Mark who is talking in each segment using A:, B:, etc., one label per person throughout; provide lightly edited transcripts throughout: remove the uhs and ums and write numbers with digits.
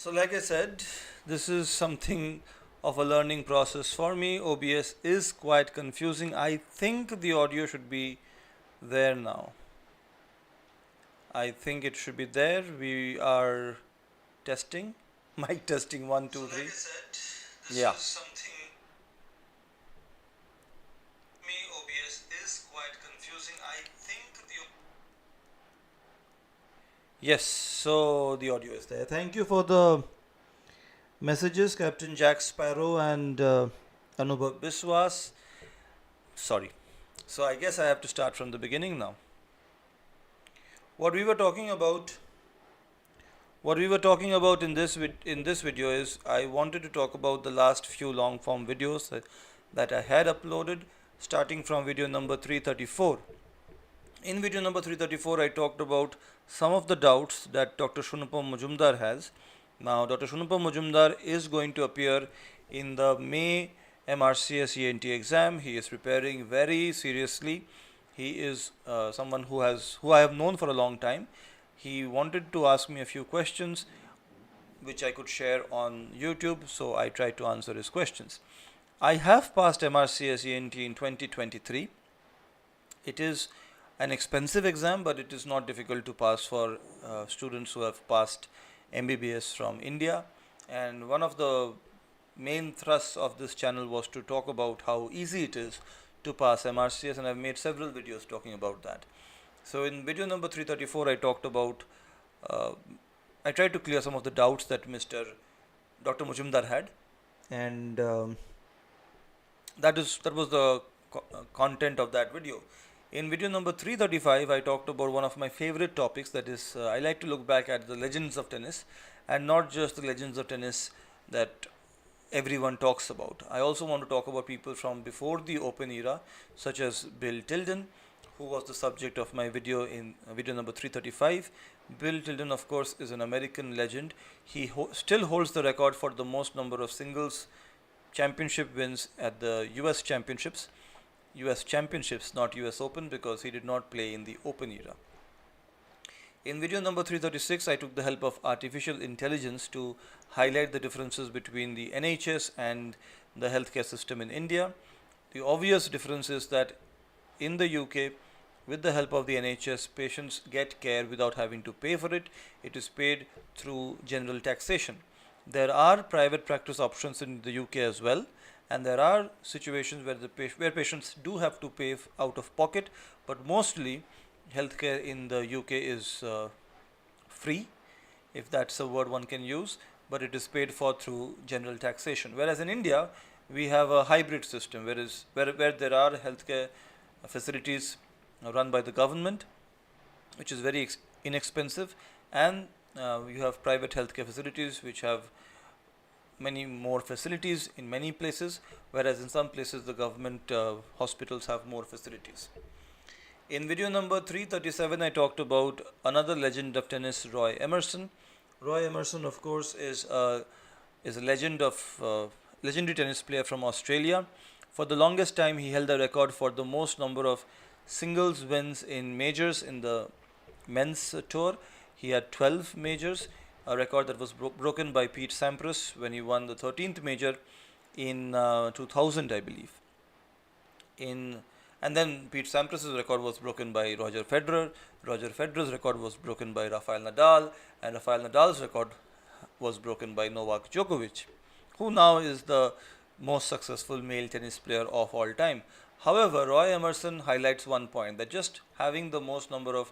A: So like I said, this is something of a learning process for me. OBS is quite confusing. I think the audio should be there now. I think it should be there. We are testing. Mic testing 1, 2, 3. Yeah. Me, OBS is quite confusing. I think the Yes, so the audio is there. Thank you for the messages, Captain Jack Sparrow and Anubhav Biswas. Sorry. So I guess I have to start from the beginning now. What we were talking about in this video is I wanted to talk about the last few long form videos that I had uploaded, starting from video number 334. In video number 334, I talked about some of the doubts that Dr. Shunupam Majumdar has. Now, Dr. Shunupam Majumdar is going to appear in the May MRCS ENT exam. He is preparing very seriously. He is someone who I have known for a long time. He wanted to ask me a few questions which I could share on YouTube, so I tried to answer his questions. I have passed MRCS ENT in 2023. It is an expensive exam, but it is not difficult to pass for students who have passed MBBS from India. And one of the main thrusts of this channel was to talk about how easy it is to pass MRCS, and I've made several videos talking about that. So in video number 334, I talked about, I tried to clear some of the doubts that Dr. Majumdar had, and that was the content of that video. In video number 335, I talked about one of my favorite topics, that is, I like to look back at the legends of tennis, and not just the legends of tennis that everyone talks about. I also want to talk about people from before the Open era, such as Bill Tilden, who was the subject of my video in video number 335. Bill Tilden, of course, is an American legend. He still holds the record for the most number of singles championship wins at the US Championships. US Championships, not US Open, because he did not play in the Open era. In video number 336, I took the help of artificial intelligence to highlight the differences between the NHS and the healthcare system in India. The obvious difference is that in the UK, with the help of the NHS, patients get care without having to pay for it. It is paid through general taxation. There are private practice options in the UK as well, and there are situations where patients do have to pay out of pocket, but mostly healthcare in the UK is free, if that's a word one can use, but it is paid for through general taxation. Whereas in India, we have a hybrid system, where there are healthcare facilities run by the government, which is very inexpensive, and you have private healthcare facilities which have many more facilities in many places, whereas in some places the government hospitals have more facilities. In video number 337, I talked about another legend of tennis, Roy Emerson. Roy Emerson, of course, is a legendary tennis player from Australia. For the longest time, he held the record for the most number of singles wins in majors in the men's tour. He had 12 majors, a record that was broken by Pete Sampras when he won the 13th major in 2000, I believe. And then Pete Sampras' record was broken by Roger Federer. Roger Federer's record was broken by Rafael Nadal, and Rafael Nadal's record was broken by Novak Djokovic, who now is the most successful male tennis player of all time. However, Roy Emerson highlights one point, that just having the most number of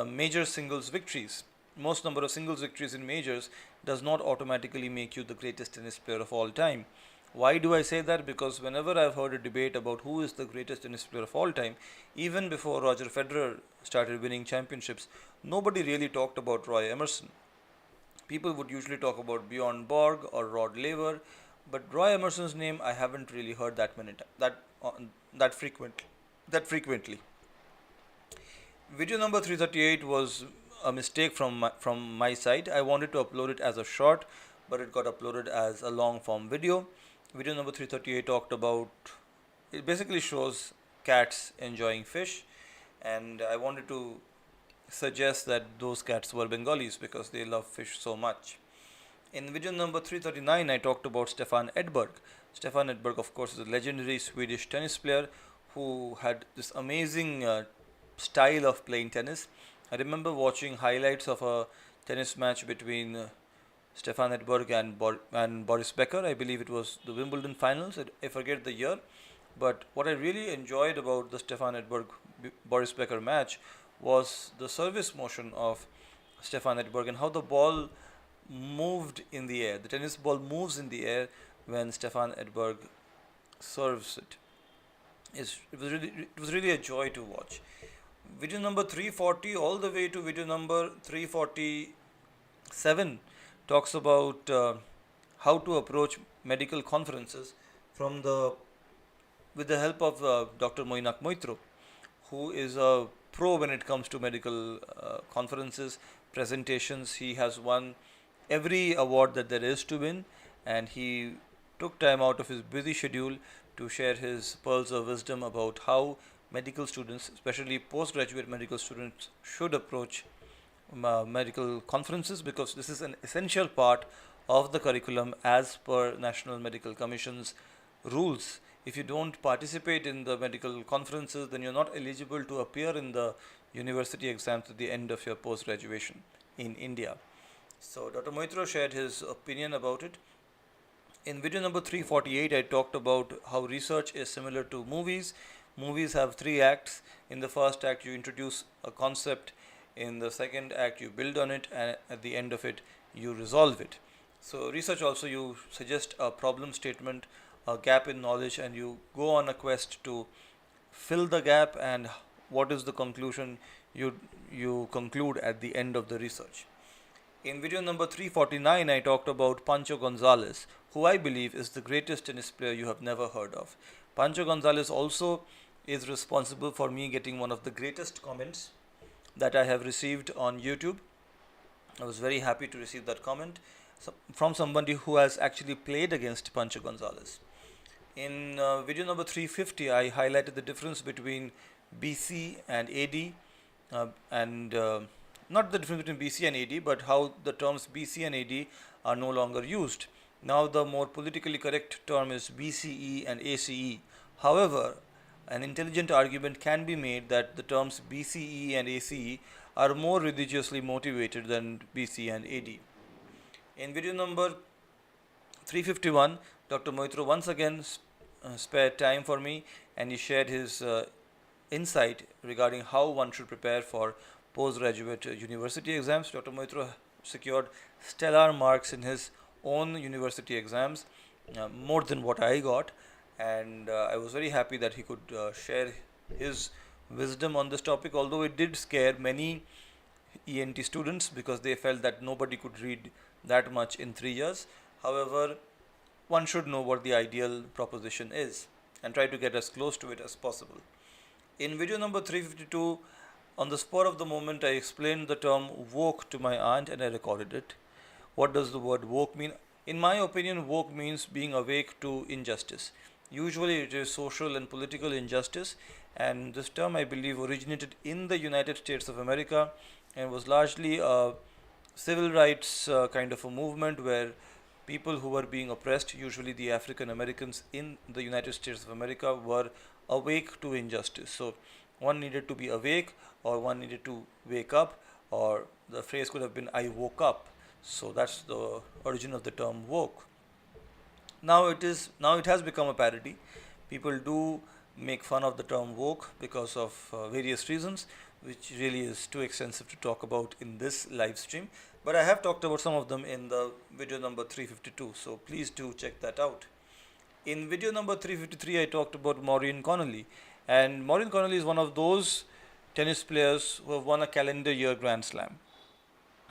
A: major singles victories, most number of singles victories in majors, does not automatically make you the greatest tennis player of all time. Why do I say that? Because whenever I've heard a debate about who is the greatest tennis player of all time, even before Roger Federer started winning championships, nobody really talked about Roy Emerson. People would usually talk about Bjorn Borg or Rod Laver, but Roy Emerson's name I haven't really heard that frequently. Video number 338 was a mistake from my side. I wanted to upload it as a short, but it got uploaded as a long form video. Video number 338 talked about, it basically shows cats enjoying fish, and I wanted to suggest that those cats were Bengalis because they love fish so much. In video number 339, I talked about Stefan Edberg. Stefan Edberg, of course, is a legendary Swedish tennis player who had this amazing style of playing tennis. I remember watching highlights of a tennis match between Stefan Edberg and Boris Becker. I believe it was the Wimbledon finals. I forget the year. But what I really enjoyed about the Stefan Edberg Boris Becker match was the service motion of Stefan Edberg and how the ball moved in the air. The tennis ball moves in the air when Stefan Edberg serves it. It was really a joy to watch. Video number 340 all the way to video number 347 talks about how to approach medical conferences from the with the help of Dr. Moinak Moitro, who is a pro when it comes to medical conferences, presentations. He has won every award that there is to win, and he took time out of his busy schedule to share his pearls of wisdom about how medical students, especially postgraduate medical students, should approach medical conferences, because this is an essential part of the curriculum as per National Medical Commission's rules. If you don't participate in the medical conferences, then you're not eligible to appear in the university exams at the end of your post graduation in India. So Dr. Moitro shared his opinion about it. In video number 348, I talked about how research is similar to movies. Movies have 3 acts. In the first act, you introduce a concept. In the second act, you build on it, and at the end of it, you resolve it. So research also, you suggest a problem statement, a gap in knowledge, and you go on a quest to fill the gap, and what is the conclusion you conclude at the end of the research. In video number 349, I talked about Pancho Gonzalez, who I believe is the greatest tennis player you have never heard of. Pancho Gonzalez also is responsible for me getting one of the greatest comments that I have received on YouTube. I was very happy to receive that comment from somebody who has actually played against Pancho Gonzalez. In video number 350, I highlighted the difference between BC and AD, and not the difference between BC and AD, but how the terms BC and AD are no longer used. Now the more politically correct term is BCE and ACE. However, an intelligent argument can be made that the terms BCE and ACE are more religiously motivated than BC and AD. In video number 351, Dr. Moitro once again spared time for me, and he shared his insight regarding how one should prepare for postgraduate university exams. Dr. Moitro secured stellar marks in his own university exams, more than what I got, and I was very happy that he could share his wisdom on this topic, although it did scare many ENT students because they felt that nobody could read that much in 3 years. However, one should know what the ideal proposition is and try to get as close to it as possible. In video number 352, on the spur of the moment, I explained the term woke to my aunt and I recorded it. What does the word woke mean? In my opinion, woke means being awake to injustice. Usually it is social and political injustice, and this term, I believe, originated in the United States of America and was largely a civil rights kind of a movement where people who were being oppressed, usually the African Americans in the United States of America, were awake to injustice. So one needed to be awake, or one needed to wake up, or the phrase could have been I woke up. So that's the origin of the term woke. Now it has become a parody. People do make fun of the term woke because of various reasons, which really is too extensive to talk about in this live stream. But I have talked about some of them in the video number 352, so please do check that out. In video number 353, I talked about Maureen Connolly, and Maureen Connolly is one of those tennis players who have won a calendar year Grand Slam.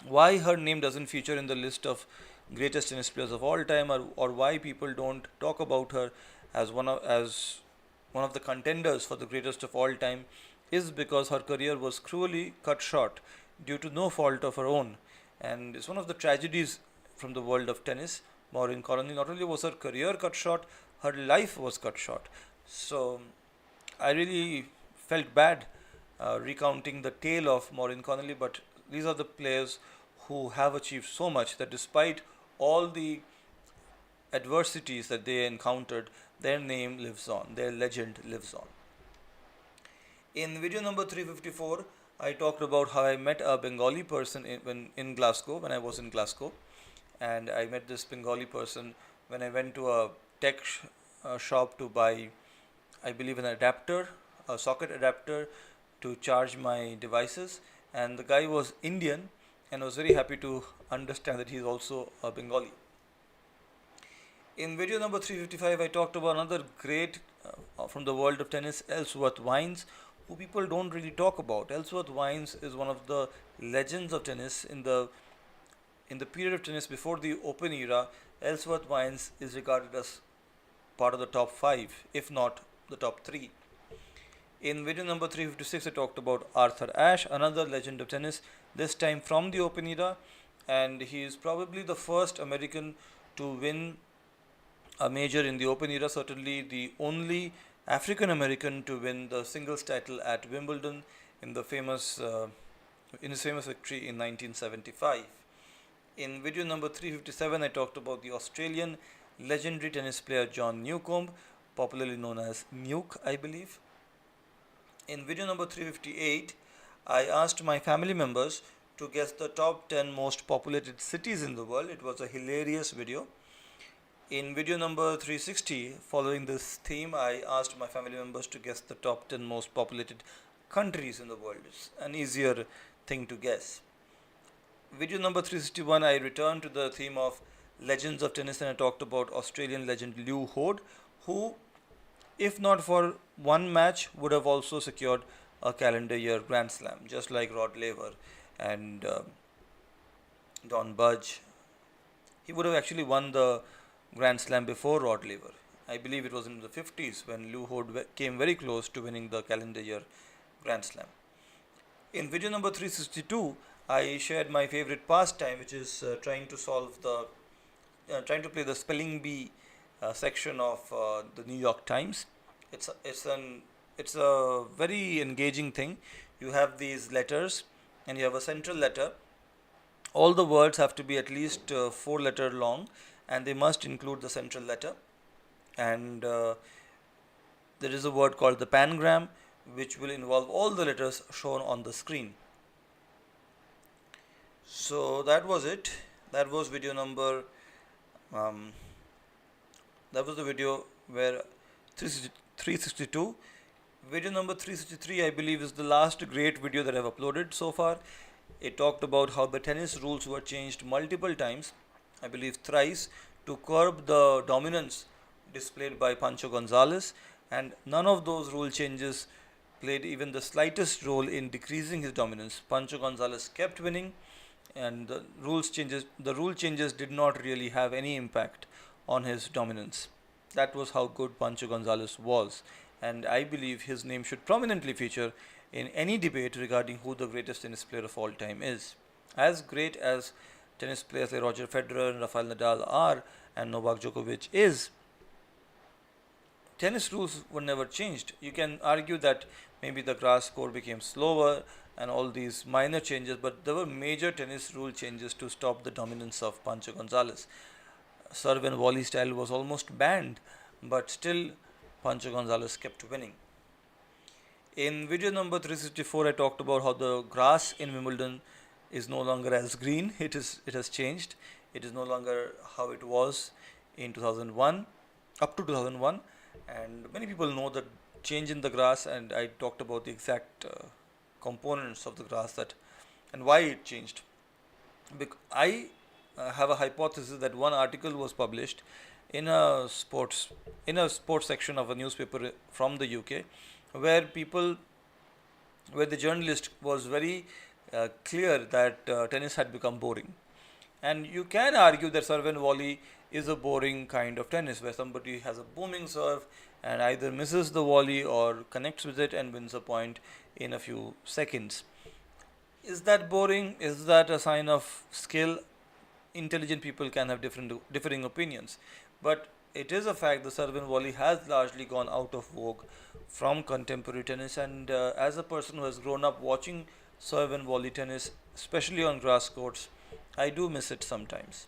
A: Why her name doesn't feature in the list of greatest tennis players of all time, or why people don't talk about her as one of the contenders for the greatest of all time, is because her career was cruelly cut short due to no fault of her own. And it's one of the tragedies from the world of tennis. Maureen Connolly, not only was her career cut short, her life was cut short. So I really felt bad recounting the tale of Maureen Connolly, but these are the players who have achieved so much that despite all the adversities that they encountered, their name lives on, their legend lives on. In video number 354, I talked about how I met a Bengali person in Glasgow, when I was in Glasgow. And I met this Bengali person when I went to a tech shop to buy, I believe, an adapter, a socket adapter to charge my devices. And the guy was Indian, and I was very happy to understand that he is also a Bengali. In video number 355, I talked about another great from the world of tennis, Ellsworth Wines, who people don't really talk about. Ellsworth Wines is one of the legends of tennis in the period of tennis before the Open era. Ellsworth Wines is regarded as part of the top 5, if not the top 3. In video number 356, I talked about Arthur Ashe, another legend of tennis, this time from the Open era, and he is probably the first American to win a major in the Open era, certainly the only African American to win the singles title at Wimbledon in his famous victory in 1975. In video number 357, I talked about the Australian legendary tennis player John Newcombe, popularly known as Nuke, I believe. In video number 358, I asked my family members to guess the top 10 most populated cities in the world. It was a hilarious video. In video number 360, following this theme, I asked my family members to guess the top 10 most populated countries in the world. It's an easier thing to guess. Video number 361, I returned to the theme of legends of tennis, and I talked about Australian legend Lew Hode, who, if not for one match, would have also secured a calendar year Grand Slam, just like Rod Laver and Don Budge. He would have actually won the Grand Slam before Rod Laver. I believe it was in the 50s when Lew Hode came very close to winning the calendar year Grand Slam. In video number 362, I shared my favorite pastime, which is trying to play the spelling bee section of the New York Times. It's a very engaging thing. You have these letters, and you have a central letter. All the words have to be at least 4 letters long, and they must include the central letter. And there is a word called the pangram, which will involve all the letters shown on the screen. So that was it. That was video number. That was the video where 362. Video number 363, I believe, is the last great video that I've uploaded so far. It talked about how the tennis rules were changed multiple times, I believe thrice, to curb the dominance displayed by Pancho Gonzalez, and none of those rule changes played even the slightest role in decreasing his dominance. Pancho Gonzalez kept winning, and the rule changes did not really have any impact on his dominance. That was how good Pancho Gonzalez was, and I believe his name should prominently feature in any debate regarding who the greatest tennis player of all time is. As great as tennis players like Roger Federer and Rafael Nadal are, and Novak Djokovic is, tennis rules were never changed. You can argue that maybe the grass court became slower and all these minor changes, but there were major tennis rule changes to stop the dominance of Pancho Gonzalez. Serve and volley style was almost banned, but still Pancho Gonzalez kept winning. In video number 364, I talked about how the grass in Wimbledon is no longer as green. It has changed. It is no longer how it was in 2001, up to 2001, and many people know the change in the grass, and I talked about the exact components of the grass and why it changed. I have a hypothesis that one article was published in a sports section of a newspaper from the UK, where the journalist was very clear that tennis had become boring. And you can argue that serve and volley is a boring kind of tennis, where somebody has a booming serve and either misses the volley or connects with it and wins a point in a few seconds. Is that boring? Is that a sign of skill? Intelligent people can have differing opinions, but it is a fact the serve and volley has largely gone out of vogue from contemporary tennis, and as a person who has grown up watching serve and volley tennis, especially on grass courts, I do miss it sometimes.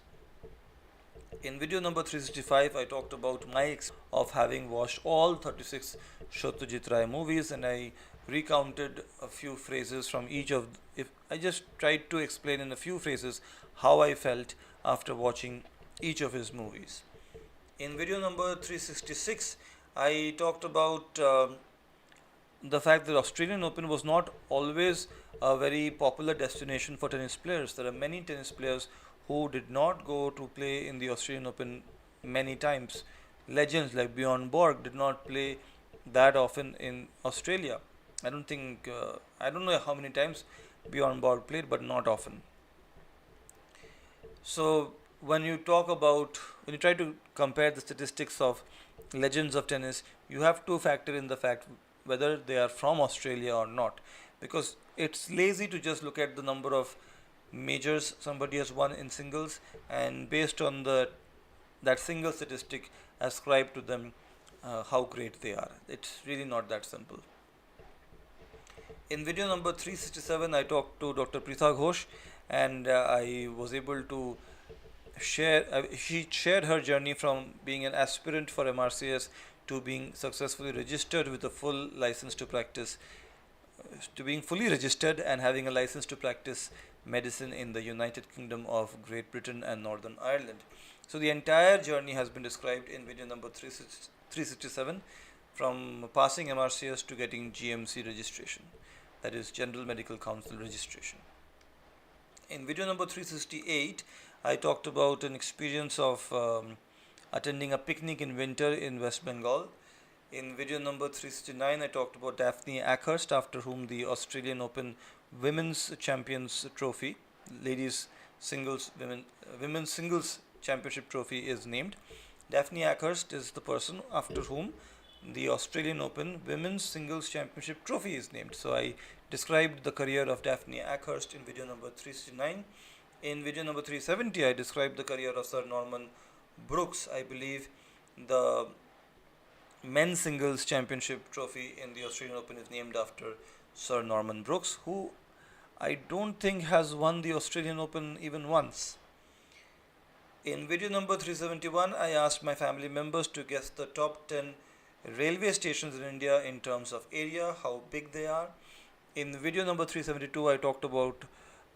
A: In video number 365, I talked about my experience of having watched all 36 Satyajit Ray movies, and I recounted a few phrases from each of. If I just tried to explain in a few phrases how I felt after watching each of his movies. In video number 366, I talked about the fact that Australian Open was not always a very popular destination for tennis players. There are many tennis players who did not go to play in the Australian Open many times. Legends like Bjorn Borg did not play that often in Australia. I don't know how many times Bjorn Borg played, but not often. So when you when you try to compare the statistics of legends of tennis, you have to factor in the fact whether they are from Australia or not, because it's lazy to just look at the number of majors somebody has won in singles and based on that single statistic ascribe to them how great they are. It's really not that simple. In video number 367, I talked to Dr. Pritha Ghosh, and I was able to she shared her journey from being an aspirant for MRCS to being successfully registered with a full license to practice, to being fully registered and having a license to practice medicine in the United Kingdom of Great Britain and Northern Ireland. So the entire journey has been described in video number 367, from passing MRCS to getting GMC registration, that is General Medical Council registration. In video number 368, I talked about an experience of attending a picnic in winter in West Bengal. In video number 369, I talked about Daphne Akhurst, after whom the Australian Open Women's Champions Trophy, Women's Singles Championship Trophy is named. Daphne Akhurst is the person after whom the Australian Open Women's Singles Championship Trophy is named. So I described the career of Daphne Akhurst in video number 369. In video number 370, I described the career of Sir Norman Brooks. I believe the men's singles championship trophy in the Australian Open is named after Sir Norman Brooks, who I don't think has won the Australian Open even once. In video number 371, I asked my family members to guess the top 10 railway stations in India in terms of area, how big they are. In video number 372, I talked about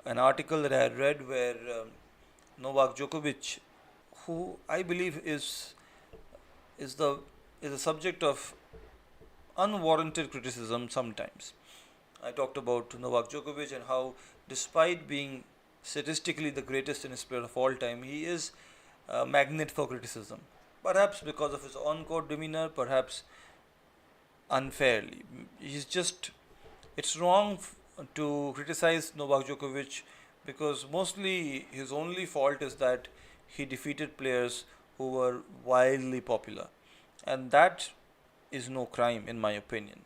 A: an article that I had read where Novak Djokovic, who I believe is the subject of unwarranted criticism sometimes. I talked about Novak Djokovic and how, despite being statistically the greatest tennis player of all time, he is a magnet for criticism. Perhaps because of his on-court demeanor, perhaps unfairly. It's wrong to criticize Novak Djokovic because mostly his only fault is that he defeated players who were wildly popular, and that is no crime in my opinion.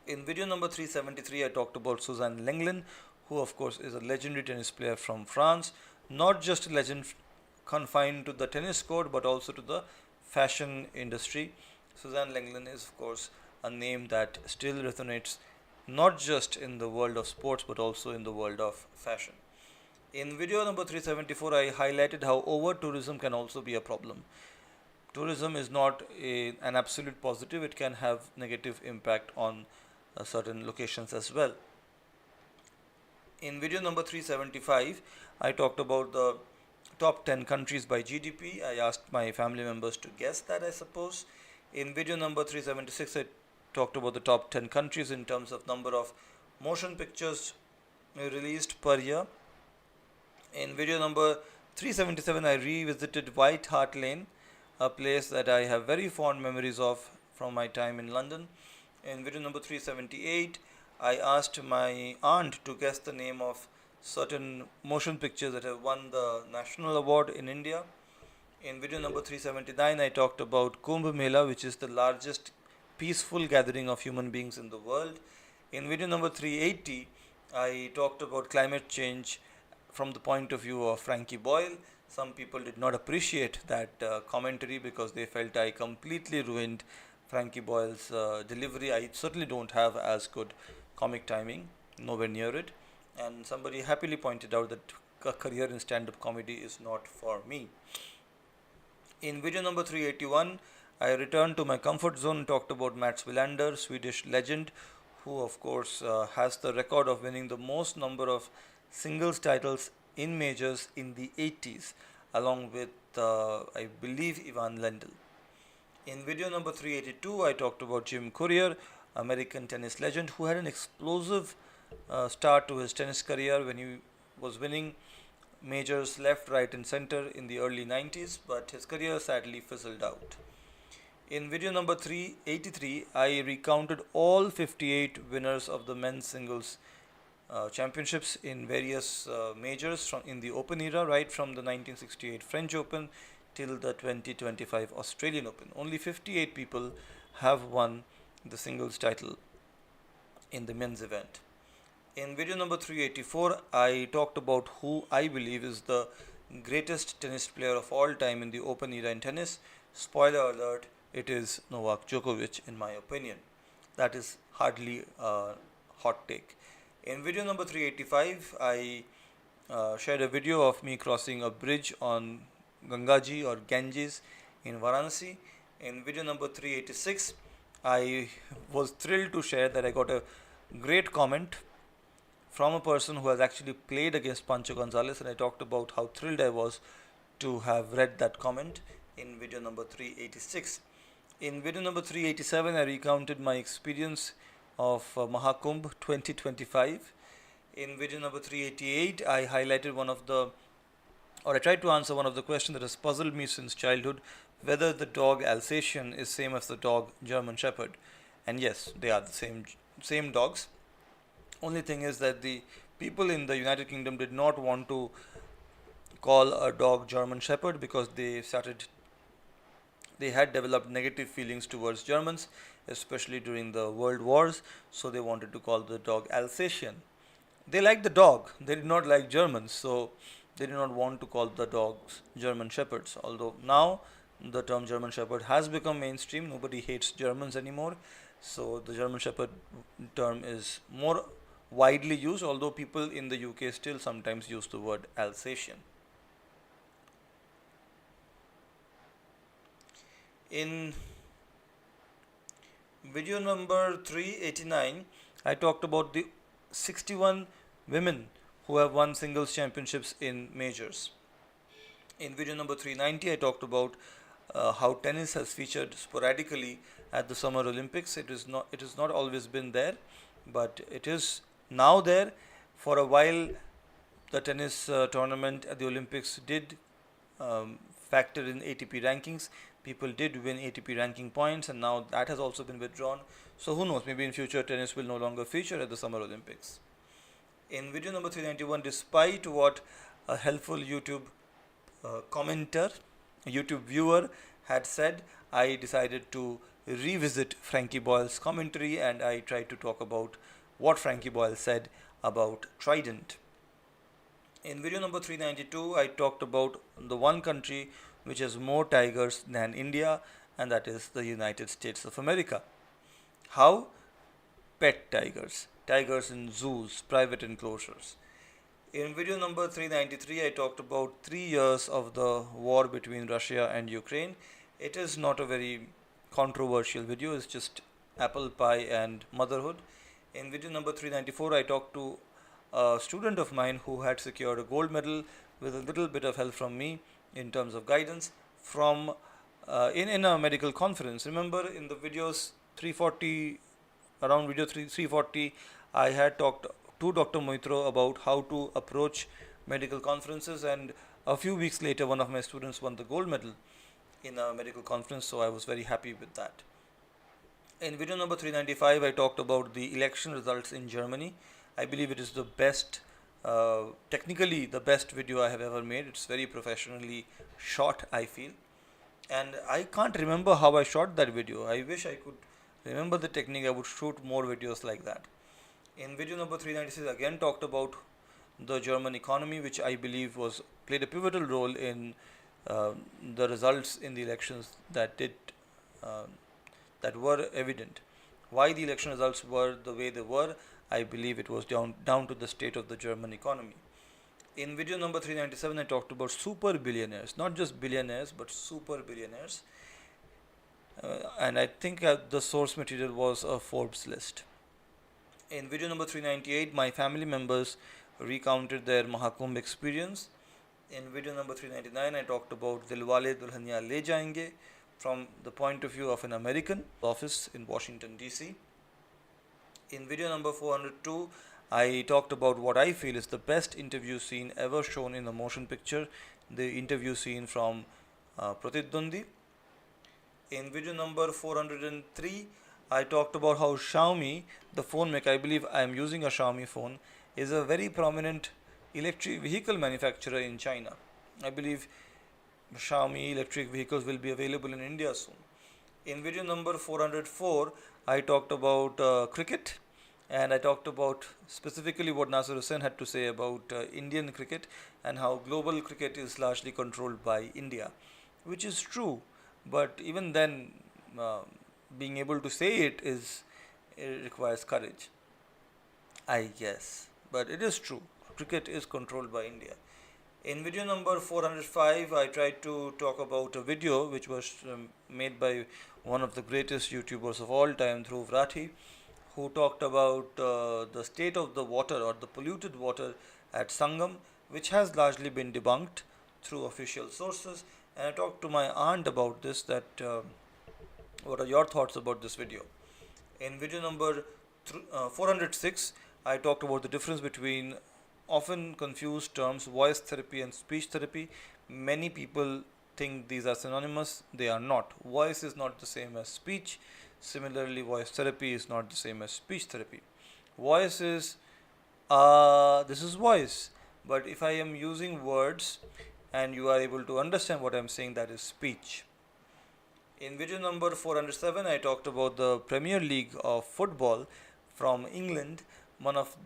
A: In video number 373, I talked about Suzanne Lenglen, who of course is a legendary tennis player from France, not just a legend confined to the tennis court but also to the fashion industry. Suzanne Lenglen is of course a name that still resonates not just in the world of sports but also in the world of fashion. In video number 374, I highlighted how over tourism can also be a problem. Tourism is not an absolute positive, it can have negative impact on certain locations as well. In video number 375, I talked about the top 10 countries by GDP. I asked my family members to guess that, I suppose. In video number 376, I talked about the top 10 countries in terms of number of motion pictures released per year. In video number 377, I revisited White Hart Lane, a place that I have very fond memories of from my time in London. In video number 378, I asked my aunt to guess the name of certain motion pictures that have won the National Award in India. In video number 379, I talked about Kumbh Mela, which is the largest peaceful gathering of human beings in the world. In video number 380, I talked about climate change from the point of view of Frankie Boyle. Some people did not appreciate that commentary because they felt I completely ruined Frankie Boyle's delivery. I certainly don't have as good comic timing, nowhere near it. And somebody happily pointed out that a career in stand-up comedy is not for me. In video number 381, I returned to my comfort zone and talked about Mats Wilander, Swedish legend, who of course has the record of winning the most number of singles titles in majors in the 80s, along with I believe Ivan Lendl. In video number 382, I talked about Jim Courier, American tennis legend, who had an explosive start to his tennis career when he was winning majors left, right, and center in the early 90s, but his career sadly fizzled out. In video number 383, I recounted all 58 winners of the men's singles championships in various majors from in the Open era, right from the 1968 French Open till the 2025 Australian Open. Only 58 people have won the singles title in the men's event. In video number 384, I talked about who I believe is the greatest tennis player of all time in the Open era in tennis. Spoiler alert, it is Novak Djokovic in my opinion. That is hardly a hot take. In video number 385, I shared a video of me crossing a bridge on Gangaji or Ganges in Varanasi. In video number 386, I was thrilled to share that I got a great comment from a person who has actually played against Pancho Gonzalez, and I talked about how thrilled I was to have read that comment in video number 386. In video number 387, I recounted my experience of Mahakumbh 2025. In video number 388, I highlighted I tried to answer one of the questions that has puzzled me since childhood, whether the dog Alsatian is same as the dog German Shepherd. And yes, they are the same dogs. Only thing is that the people in the United Kingdom did not want to call a dog German Shepherd because they had developed negative feelings towards Germans, especially during the World Wars, so they wanted to call the dog Alsatian. They liked the dog, they did not like Germans, so they did not want to call the dogs German Shepherds. Although now the term German Shepherd has become mainstream, nobody hates Germans anymore, so the German Shepherd term is more widely used, although people in the UK still sometimes use the word Alsatian. In video number 389, I talked about the 61 women who have won singles championships in majors. In video number 390, I talked about how tennis has featured sporadically at the Summer Olympics. It has not always been there, but it is now there. For a while, the tennis tournament at the Olympics did factor in ATP rankings. People did win ATP ranking points, and now that has also been withdrawn. So who knows, maybe in future tennis will no longer feature at the Summer Olympics. In video number 391, despite what a helpful YouTube commenter, a YouTube viewer had said, I decided to revisit Frankie Boyle's commentary, and I tried to talk about what Frankie Boyle said about Trident. In video number 392, I talked about the one country which has more tigers than India, and that is the United States of America. How? Pet tigers. Tigers in zoos, private enclosures. In video number 393, I talked about 3 years of the war between Russia and Ukraine. It is not a very controversial video, it's just apple pie and motherhood. In video number 394, I talked to a student of mine who had secured a gold medal with a little bit of help from me in terms of guidance from in a medical conference. Remember in the videos 340, around video 340, I had talked to Dr. Moitro about how to approach medical conferences, and a few weeks later one of my students won the gold medal in a medical conference, so I was very happy with that. In video number 395, I talked about the election results in Germany. I believe it is the best, technically the best video I have ever made. It's very professionally shot, I feel. And I can't remember how I shot that video. I wish I could remember the technique. I would shoot more videos like that. In video number 396, again talked about the German economy, which I believe played a pivotal role in the results in the elections that were evident. Why the election results were the way they were, I believe it was down to the state of the German economy. In video number 397, I talked about super billionaires, not just billionaires, but super billionaires. And I think the source material was a Forbes list. In video number 398, my family members recounted their Mahakumbh experience. In video number 399, I talked about Dilwale Dulhania Le Jayenge from the point of view of an American office in Washington DC. In video number 402, I talked about what I feel is the best interview scene ever shown in a motion picture, the interview scene from Pratitdundi. In video number 403, I talked about how Xiaomi, the phone maker, I believe I am using a Xiaomi phone, is a very prominent electric vehicle manufacturer in China. I believe Xiaomi electric vehicles will be available in India soon. In video number 404, I talked about cricket, and I talked about specifically what Nasir Hussain had to say about Indian cricket and how global cricket is largely controlled by India, which is true. But even then, being able to say it requires courage, I guess. But it is true. Cricket is controlled by India. In video number 405, I tried to talk about a video which was made by one of the greatest YouTubers of all time, Dhruv Rathi, who talked about the state of the water or the polluted water at Sangam, which has largely been debunked through official sources. And I talked to my aunt about this, that what are your thoughts about this video. In video number 406, I talked about the difference between often confused terms voice therapy and speech therapy. Many people think these are synonymous. They are not. Voice is not the same as speech. Similarly, voice therapy is not the same as speech therapy. Voice is this is voice, but if I am using words and you are able to understand what I am saying, that is speech. In video number 407, I talked about the Premier League of football from England, one of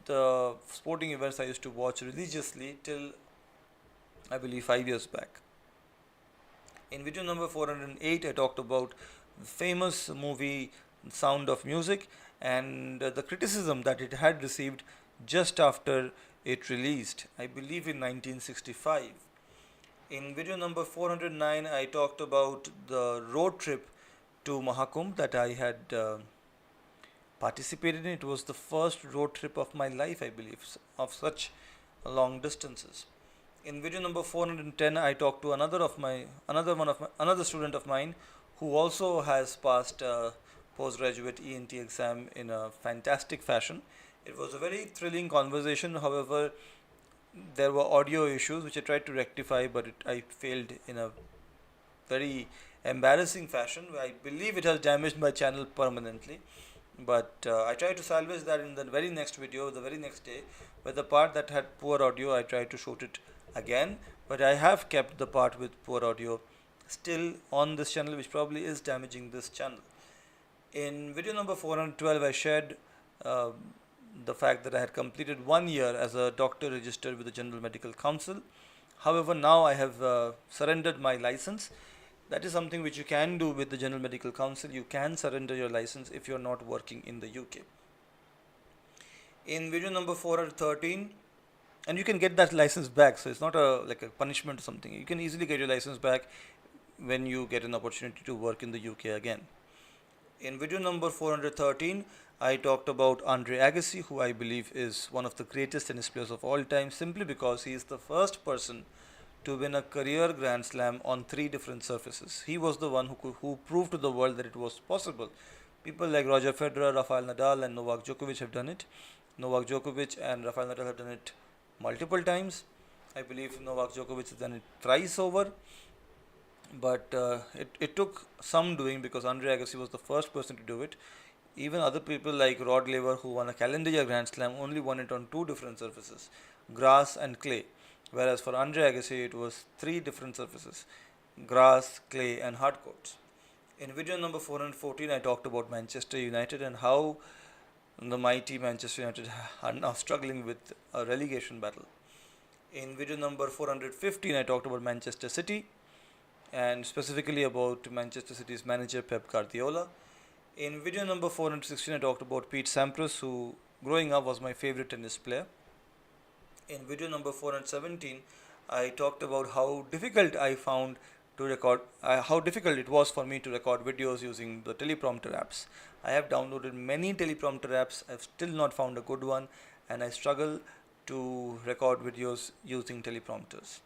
A: the sporting events I used to watch religiously till I believe 5 years back. In video number 408, I talked about the famous movie Sound of Music and the criticism that it had received just after it released, I believe in 1965. In video number 409, I talked about the road trip to Mahakumbh that I had participated in. It was the first road trip of my life, I believe, of such long distances. In video number 410, I talked to another student of mine who also has passed postgraduate ENT exam in a fantastic fashion. It was a very thrilling conversation. However, there were audio issues which I tried to rectify, but I failed in a very embarrassing fashion. I believe it has damaged my channel permanently, but I tried to salvage that in the very next video, the very next day, where the part that had poor audio, I tried to shoot it again, but I have kept the part with poor audio still on this channel, which probably is damaging this channel. In video number 412, I shared the fact that I had completed 1 year as a doctor registered with the General Medical Council. However, now I have surrendered my license. That is something which you can do with the General Medical Council. You can surrender your license if you are not working in the UK. In video number 413, and you can get that license back, so it's not like a punishment or something. You can easily get your license back when you get an opportunity to work in the UK again. In video number 413, I talked about Andre Agassi, who I believe is one of the greatest tennis players of all time, simply because he is the first person to win a career Grand Slam on 3 different surfaces. He was the one who proved to the world that it was possible. People like Roger Federer, Rafael Nadal and Novak Djokovic have done it. Novak Djokovic and Rafael Nadal have done it multiple times. I believe Novak Djokovic has done it thrice over. But it took some doing, because Andre Agassi was the first person to do it. Even other people like Rod Laver, who won a calendar year Grand Slam, only won it on 2 different surfaces, grass and clay. Whereas for Andre Agassi, it was 3 different surfaces, grass, clay and hard courts. In video number 414, I talked about Manchester United and how the mighty Manchester United are now struggling with a relegation battle. In video number 415, I talked about Manchester City and specifically about Manchester City's manager Pep Guardiola. In video number 416, I talked about Pete Sampras, who growing up was my favorite tennis player. In video number 417, I talked about how difficult I found to record, how difficult it was for me to record videos using the teleprompter apps. I have downloaded many teleprompter apps, I've still not found a good one, and I struggle to record videos using teleprompters.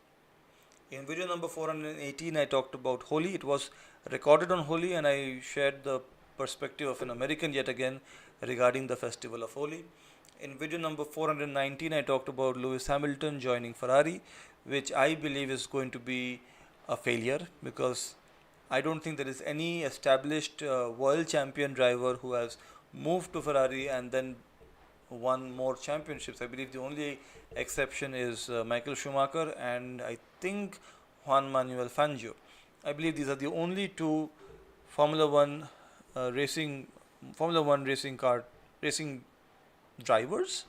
A: In video number 418, I talked about Holi. It was recorded on Holi, and I shared the perspective of an American yet again regarding the festival of Holi. In video number 419, I talked about Lewis Hamilton joining Ferrari, which I believe is going to be a failure because I don't think there is any established world champion driver who has moved to Ferrari and then won more championships. I believe the only exception is Michael Schumacher and I think Juan Manuel Fangio. I believe these are the only two Formula One racing drivers.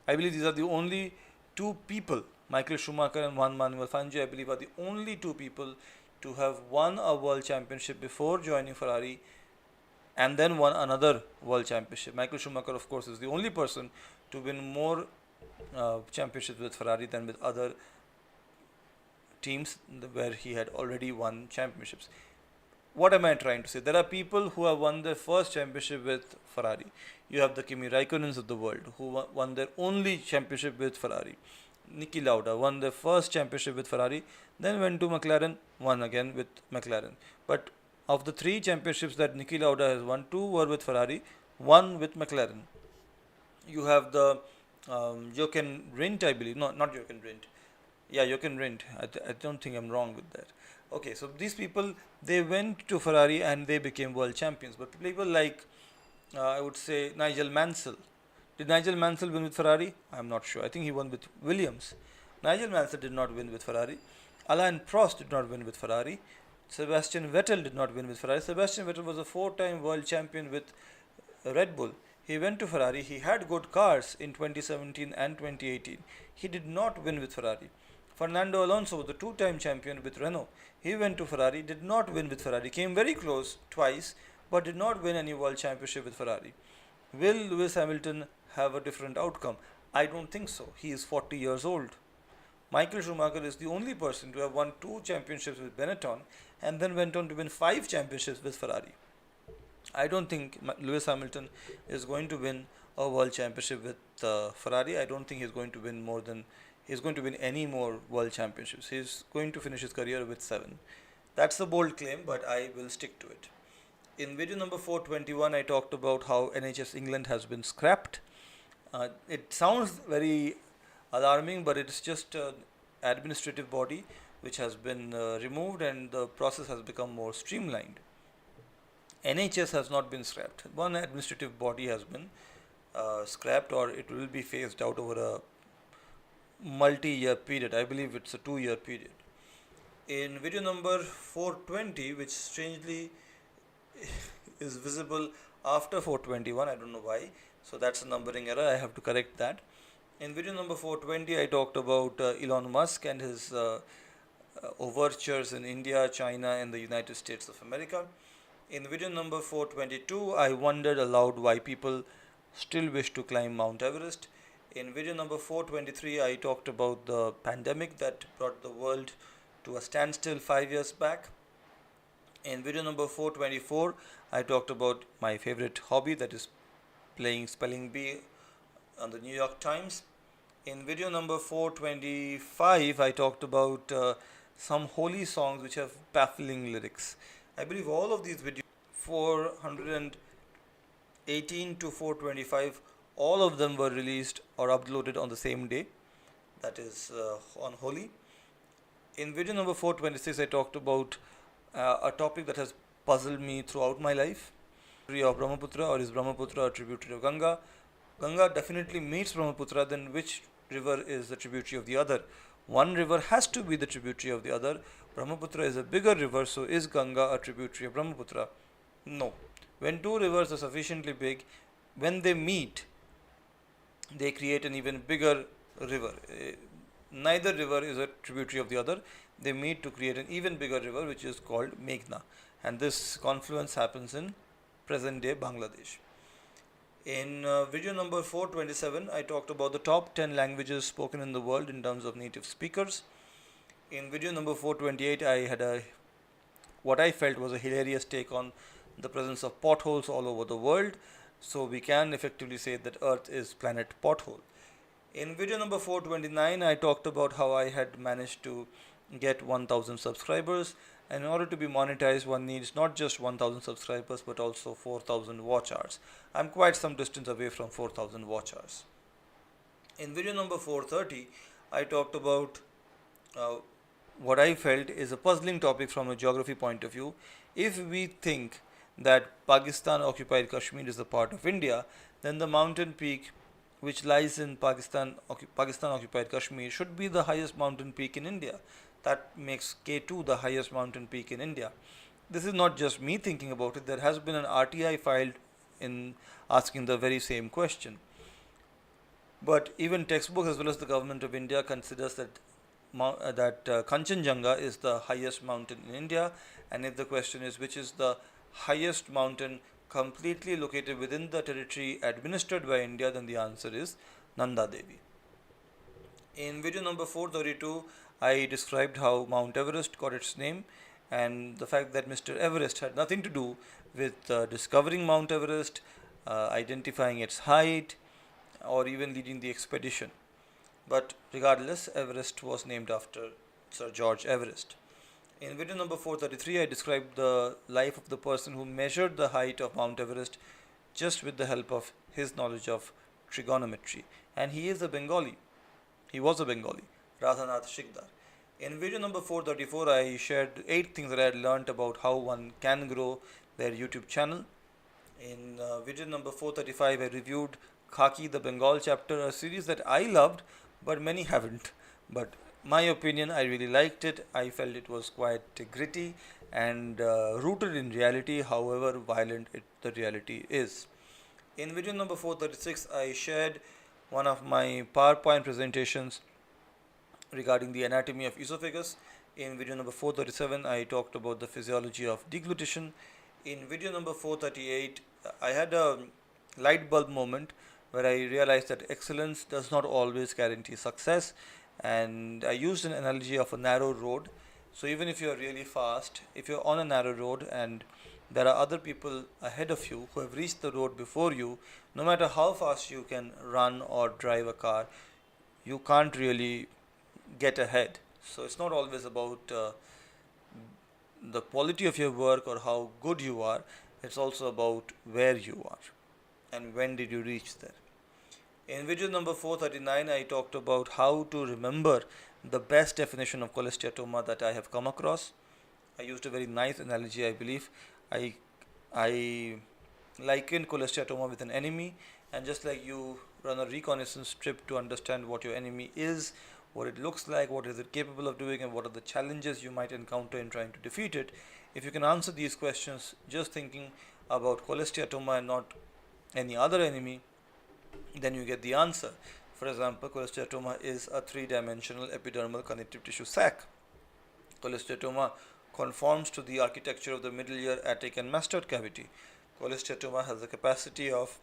A: I believe these are the only two people, Michael Schumacher and Juan Manuel Fangio, I believe are the only two people to have won a world championship before joining Ferrari and then won another world championship. Michael Schumacher, of course, is the only person to win more championships with Ferrari than with other teams where he had already won championships. What am I trying to say? There are people who have won their first championship with Ferrari. You have the Kimi Raikkonens of the world who won their only championship with Ferrari. Niki Lauda won their first championship with Ferrari, then went to McLaren, won again with McLaren. But of the three championships that Niki Lauda has won, two were with Ferrari, one with McLaren. You have the Jochen Rindt, I believe. No, not Jochen Rindt. Yeah, Jochen Rindt. I don't think I'm wrong with that. Okay, so these people, they went to Ferrari and they became world champions. But people like, I would say, Nigel Mansell. Did Nigel Mansell win with Ferrari? I'm not sure. I think he won with Williams. Nigel Mansell did not win with Ferrari. Alain Prost did not win with Ferrari. Sebastian Vettel did not win with Ferrari. Sebastian Vettel was a four-time world champion with Red Bull. He went to Ferrari. He had good cars in 2017 and 2018. He did not win with Ferrari. Fernando Alonso was the two-time champion with Renault. He went to Ferrari, did not win with Ferrari. Came very close twice, but did not win any world championship with Ferrari. Will Lewis Hamilton have a different outcome? I don't think so. He is 40 years old. Michael Schumacher is the only person to have won two championships with Benetton and then went on to win 5 championships with Ferrari. I don't think Lewis Hamilton is going to win a world championship with Ferrari. I don't think he's going to win any more world championships. He's going to finish his career with 7. That's a bold claim, but I will stick to it. In video number 421, I talked about how NHS England has been scrapped. It sounds very alarming, but it's just an administrative body which has been removed and the process has become more streamlined. NHS has not been scrapped. One administrative body has been scrapped, or it will be phased out over a multi-year period. I believe it's a 2-year period. In video number 420, which strangely is visible after 421, I don't know why, so that's a numbering error, I have to correct that. In video number 420, I talked about Elon Musk and his overtures in India, China and the United States of America. In video number 422, I wondered aloud why people still wish to climb Mount Everest. In video number 423, I talked about the pandemic that brought the world to a standstill 5 years back. In video number 424, I talked about my favorite hobby, that is playing spelling bee on the New York Times. In video number 425, I talked about some holy songs which have baffling lyrics. I believe all of these videos, 418 to 425, all of them were released or uploaded on the same day, that is on Holi. In video number 426, I talked about a topic that has puzzled me throughout my life. Of Brahmaputra, or is Brahmaputra a tributary of Ganga? Ganga definitely meets Brahmaputra, then which river is the tributary of the other? One river has to be the tributary of the other. Brahmaputra is a bigger river, so is Ganga a tributary of Brahmaputra? No. When two rivers are sufficiently big, when they meet, they create an even bigger river. Neither river is a tributary of the other. They meet to create an even bigger river, which is called Meghna. And this confluence happens in present day Bangladesh. In video number 427, I talked about the top 10 languages spoken in the world in terms of native speakers. In video number 428, I had what I felt was a hilarious take on the presence of potholes all over the world. So we can effectively say that Earth is planet pothole. In video number 429, I talked about how I had managed to get 1000 subscribers, and in order to be monetized, one needs not just 1000 subscribers but also 4000 watch hours. I'm quite some distance away from 4000 watch hours. In video number 430, I talked about uh, what I felt is a puzzling topic from a geography point of view. If we think that Pakistan occupied Kashmir is a part of India, then the mountain peak which lies in Pakistan occupied Kashmir should be the highest mountain peak in India. That makes K2 the highest mountain peak in India. This is not just me thinking about it, there has been an RTI filed in asking the very same question. But even textbooks as well as the government of India considers that Kanchenjunga is the highest mountain in India, and if the question is which is the highest mountain completely located within the territory administered by India, then the answer is Nanda Devi. In video number 432, I described how Mount Everest got its name and the fact that Mr. Everest had nothing to do with discovering Mount Everest, identifying its height, or even leading the expedition. But regardless, Everest was named after Sir George Everest. In video number 433, I described the life of the person who measured the height of Mount Everest just with the help of his knowledge of trigonometry. And he is a Bengali. He was a Bengali, Radhanath Shikdar. In video number 434, I shared 8 things that I had learnt about how one can grow their YouTube channel. In video number 435, I reviewed Khaki the Bengal chapter, a series that I loved, but many haven't. But my opinion, I really liked it. I felt it was quite gritty and rooted in reality, however violent the reality is. In video number 436, I shared one of my PowerPoint presentations regarding the anatomy of esophagus. In video number 437, I talked about the physiology of deglutition. In video number 438, I had a light bulb moment where I realized that excellence does not always guarantee success, and I used an analogy of a narrow road. So even if you are really fast, if you're on a narrow road and there are other people ahead of you who have reached the road before you, no matter how fast you can run or drive a car, you can't really get ahead. So it's not always about the quality of your work or how good you are, it's also about where you are and when did you reach there. In video number 439, I talked about how to remember the best definition of cholesteatoma that I have come across. I used a very nice analogy, I believe. I likened cholesteatoma with an enemy, and just like you run a reconnaissance trip to understand what your enemy is, what it looks like, what is it capable of doing, and what are the challenges you might encounter in trying to defeat it, if you can answer these questions just thinking about cholesteatoma and not any other enemy, then you get the answer. For example, cholesteatoma is a 3-dimensional epidermal connective tissue sac. Cholesteatoma conforms to the architecture of the middle ear, attic, and mastoid cavity. Cholesteatoma has the capacity of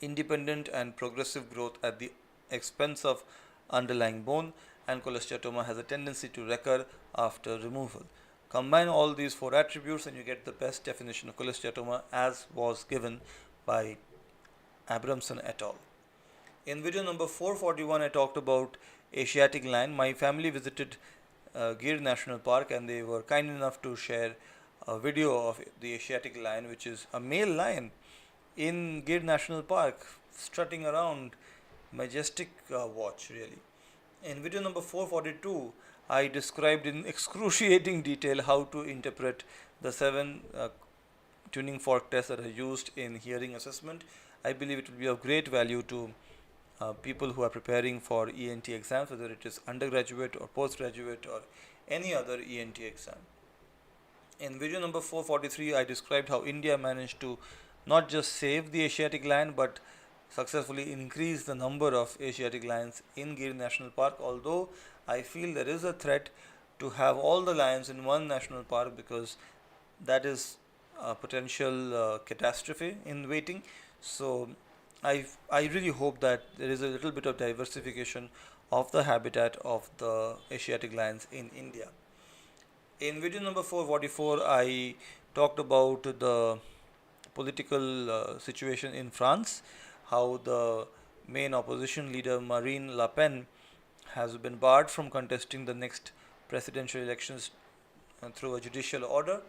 A: independent and progressive growth at the expense of underlying bone, and cholesteatoma has a tendency to recur after removal. Combine all these 4 attributes and you get the best definition of cholesteatoma as was given by Abramson et al. In video number 441, I talked about Asiatic lion. My family visited Gir National Park and they were kind enough to share a video of the Asiatic lion, which is a male lion in Gir National Park, strutting around, majestic watch really. In video number 442, I described in excruciating detail how to interpret the 7 tuning fork tests that are used in hearing assessment. I believe it will be of great value to people who are preparing for ENT exams, whether it is undergraduate or postgraduate or any other ENT exam. In video number 443, I described how India managed to not just save the Asiatic lion but successfully increase the number of Asiatic lions in Gir National Park, although I feel there is a threat to have all the lions in one national park because that is a potential catastrophe in waiting. So I really hope that there is a little bit of diversification of the habitat of the Asiatic lions in India. In video number 444, I talked about the political situation in France, how the main opposition leader Marine Le Pen has been barred from contesting the next presidential elections through a judicial order.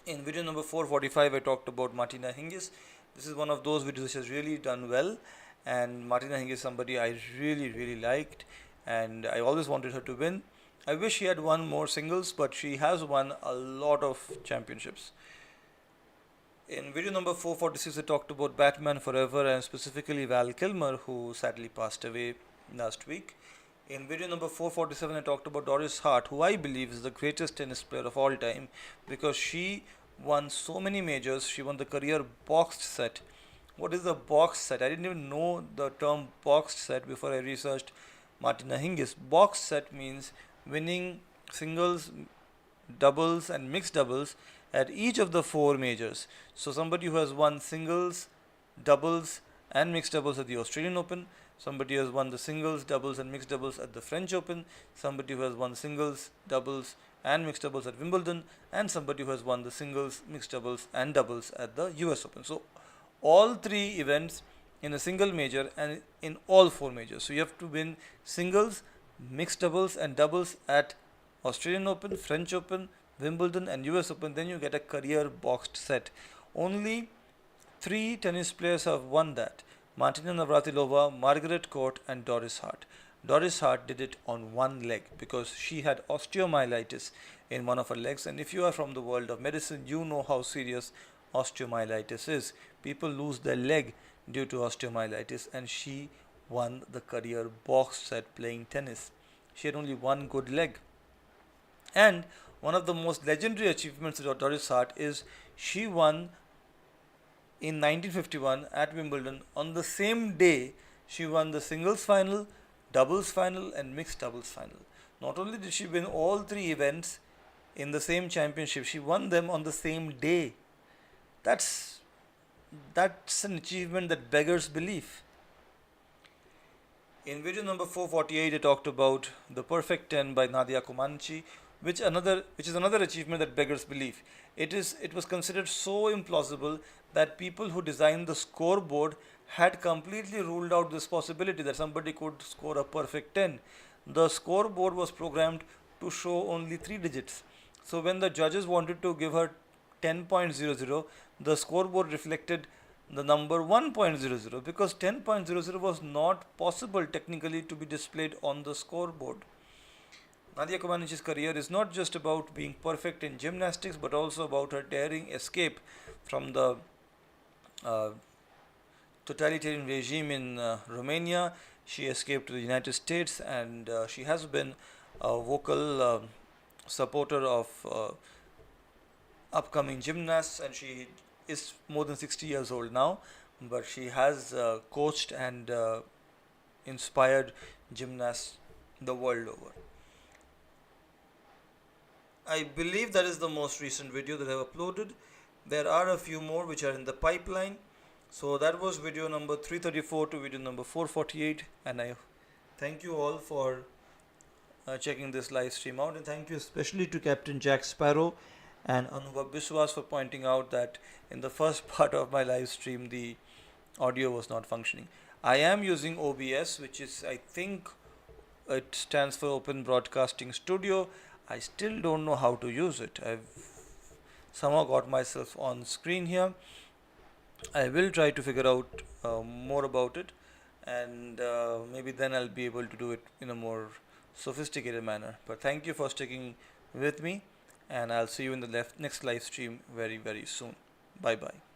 A: In video number 445, I talked about Martina Hingis. This is one of those videos which has really done well, and Martina Hingis is somebody I really liked, and I always wanted her to win. I wish she had won more singles, but she has won a lot of championships. In video number 446, I talked about Batman Forever and specifically Val Kilmer, who sadly passed away last week. In video number 447, I talked about Doris Hart, who I believe is the greatest tennis player of all time because she won so many majors. She won the career boxed set. What is the boxed set? I didn't even know the term boxed set before I researched Martina Hingis. Boxed set means winning singles, doubles, and mixed doubles at each of the four majors. So somebody who has won singles, doubles, and mixed doubles at the Australian Open, somebody who has won the singles, doubles, and mixed doubles at the French Open, somebody who has won singles, doubles, and mixed doubles at Wimbledon, and somebody who has won the singles, mixed doubles, and doubles at the US Open. So all three events in a single major and in all four majors. So you have to win singles, mixed doubles, and doubles at Australian Open, French Open, Wimbledon, and US Open. Then you get a career boxed set. Only three tennis players have won that: Martina Navratilova, Margaret Court, and Doris Hart. Doris Hart did it on one leg because she had osteomyelitis in one of her legs. And if you are from the world of medicine, you know how serious osteomyelitis is. People lose their leg due to osteomyelitis, and she won the career box set playing tennis. She had only one good leg. And one of the most legendary achievements of Doris Hart is she won in 1951 at Wimbledon. On the same day, she won the singles final, doubles final, and mixed doubles final. Not only did she win all three events in the same championship, she won them on the same day. That's an achievement that beggars belief. In video number 448, I talked about the perfect 10 by Nadia Comaneci, which is another achievement that beggars belief. It was considered so implausible that people who designed the scoreboard had completely ruled out this possibility that somebody could score a perfect 10. The scoreboard was programmed to show only 3 digits. So when the judges wanted to give her 10.00, the scoreboard reflected the number 1.00 because 10.00 was not possible technically to be displayed on the scoreboard. Nadia Comaneci's career is not just about being perfect in gymnastics but also about her daring escape from the totalitarian regime in Romania. She escaped to the United States, and she has been a vocal supporter of upcoming gymnasts, and she is more than 60 years old now, but she has coached and inspired gymnasts the world over. I believe that is the most recent video that I have uploaded. There are a few more which are in the pipeline. So that was video number 334 to video number 448, and I thank you all for checking this live stream out, and thank you especially to Captain Jack Sparrow and Anubhav Biswas for pointing out that in the first part of my live stream the audio was not functioning. I am using OBS, which is, I think it stands for Open Broadcasting Studio. I still don't know how to use it. I've somehow got myself on screen here. I will try to figure out more about it, and maybe then I'll be able to do it in a more sophisticated manner. But thank you for sticking with me, and I'll see you in the next live stream very soon. Bye bye.